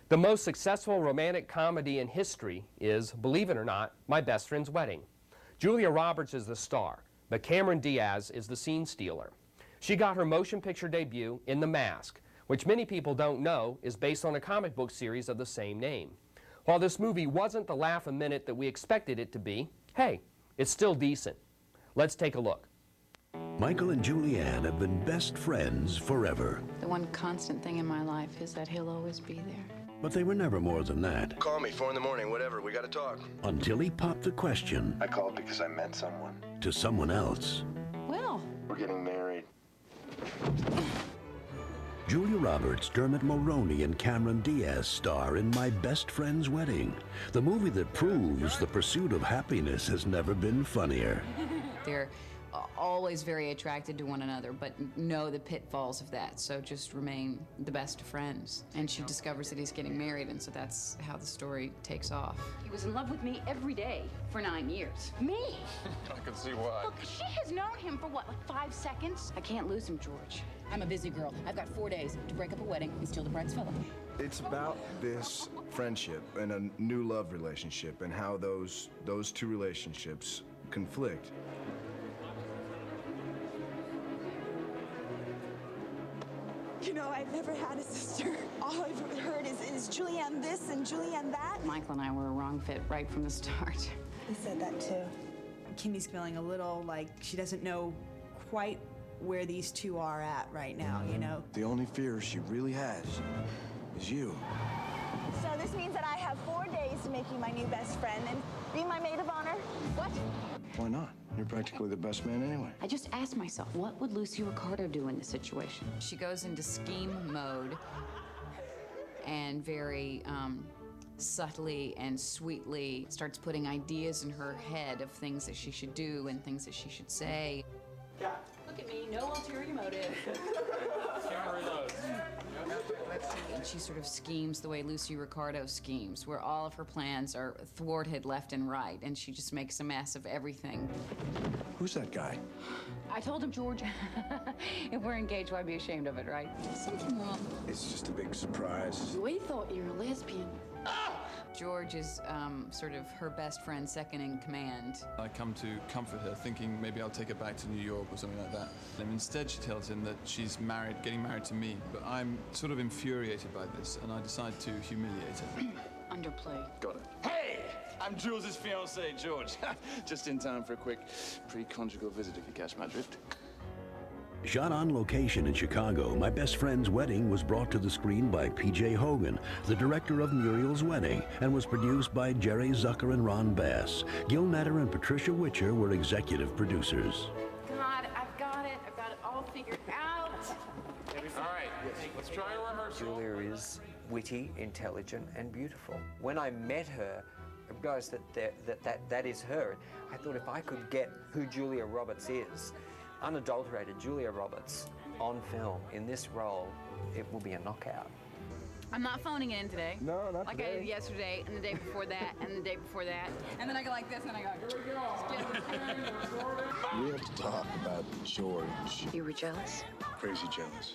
The most successful romantic comedy in history is, believe it or not, My Best Friend's Wedding. Julia Roberts is the star, but Cameron Diaz is the scene stealer. She got her motion picture debut in The Mask, which many people don't know is based on a comic book series of the same name. While this movie wasn't the laugh a minute that we expected it to be, hey, it's still decent. Let's take a look. Michael and Julianne have been best friends forever. The one constant thing in my life is that he'll always be there. But they were never more than that. Call me, 4 in the morning, whatever, we gotta talk. Until he popped the question. I called because I met someone. To someone else. Well, We're getting married. Julia Roberts, Dermot Mulroney, and Cameron Diaz star in My Best Friend's Wedding, the movie that proves the pursuit of happiness has never been funnier. they're always very attracted to one another, but know the pitfalls of that, so just remain the best of friends. And she discovers that he's getting married, and so that's how the story takes off. He was in love with me every day for 9 years. Me? I can see why. Look, she has known him for what, like 5 seconds? I can't lose him, George. I'm a busy girl. I've got 4 days to break up a wedding and steal the bride's fella. It's about this friendship and a new love relationship and how those two relationships conflict. You know, I've never had a sister. All I've heard is Julianne this and Julianne that. Michael and I were a wrong fit right from the start. He said that too. Kimmy's feeling a little like she doesn't know quite where these two are at right now, you know? The only fear she really has is you. So this means that I have 4 days to make you my new best friend and be my maid of honor? What? Why not? You're practically the best man anyway. I just asked myself, what would Lucy Ricardo do in this situation? She goes into scheme mode and very subtly and sweetly starts putting ideas in her head of things that she should do and things that she should say. Look at me, no ulterior motive. And she sort of schemes the way Lucy Ricardo schemes, where all of her plans are thwarted left and right, and she just makes a mess of everything. Who's that guy? I told him, George, if we're engaged, why be ashamed of it, right? Something wrong. It's just a big surprise. We thought you were a lesbian. George is sort of her best friend, second in command. I come to comfort her, thinking maybe I'll take her back to New York or something like that. And instead she tells him that she's married, getting married to me. But I'm sort of infuriated by this, and I decide to humiliate her. Underplay. Got it. Hey! I'm Jules' fiancé, George. Just in time for a quick pre-conjugal visit, if you catch my drift. Shot on location in Chicago, My Best Friend's Wedding was brought to the screen by P.J. Hogan, the director of Muriel's Wedding, and was produced by Jerry Zucker and Ron Bass. Gil Natter and Patricia Witcher were executive producers. God, I've got it all figured out. All right, let's try a rehearsal. Julia is witty, intelligent, and beautiful. When I met her, I realized that is her. I thought if I could get who Julia Roberts is, unadulterated Julia Roberts, on film in this role, it will be a knockout. I'm not phoning it in today. No, not like today. I did yesterday, and the day before that, and the day before that. And then I go like this, and then I go, here we go. We have to talk about George. You were jealous? Crazy jealous.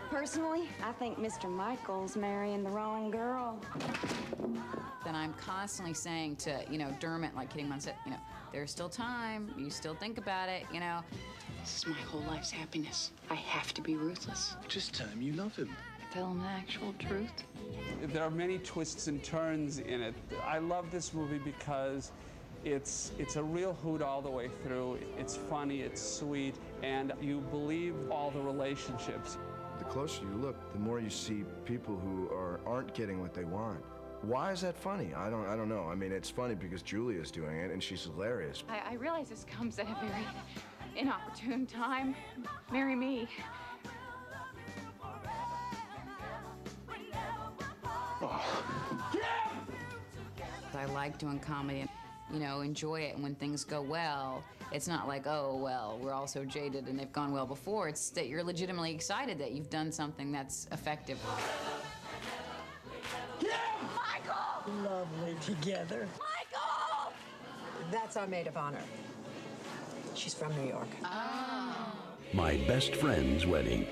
Personally, I think Mr. Michael's marrying the wrong girl. Then I'm constantly saying to, Dermot, like kidding him on set, there's still time, you still think about it, This is my whole life's happiness. I have to be ruthless. Just tell him you love him. Tell him the actual truth. There are many twists and turns in it. I love this movie because it's a real hoot all the way through. It's funny, it's sweet, and you believe all the relationships. The closer you look, the more you see people who aren't getting what they want. Why is that funny? I don't know. I mean, it's funny because Julia's doing it, and she's hilarious. I realize this comes at a very inopportune time. Marry me. I like doing comedy and, enjoy it. And when things go well, it's not like, oh, well, we're all so jaded and they've gone well before. It's that you're legitimately excited that you've done something that's effective. Lovely together. Michael! That's our maid of honor. She's from New York. My Best Friend's Wedding.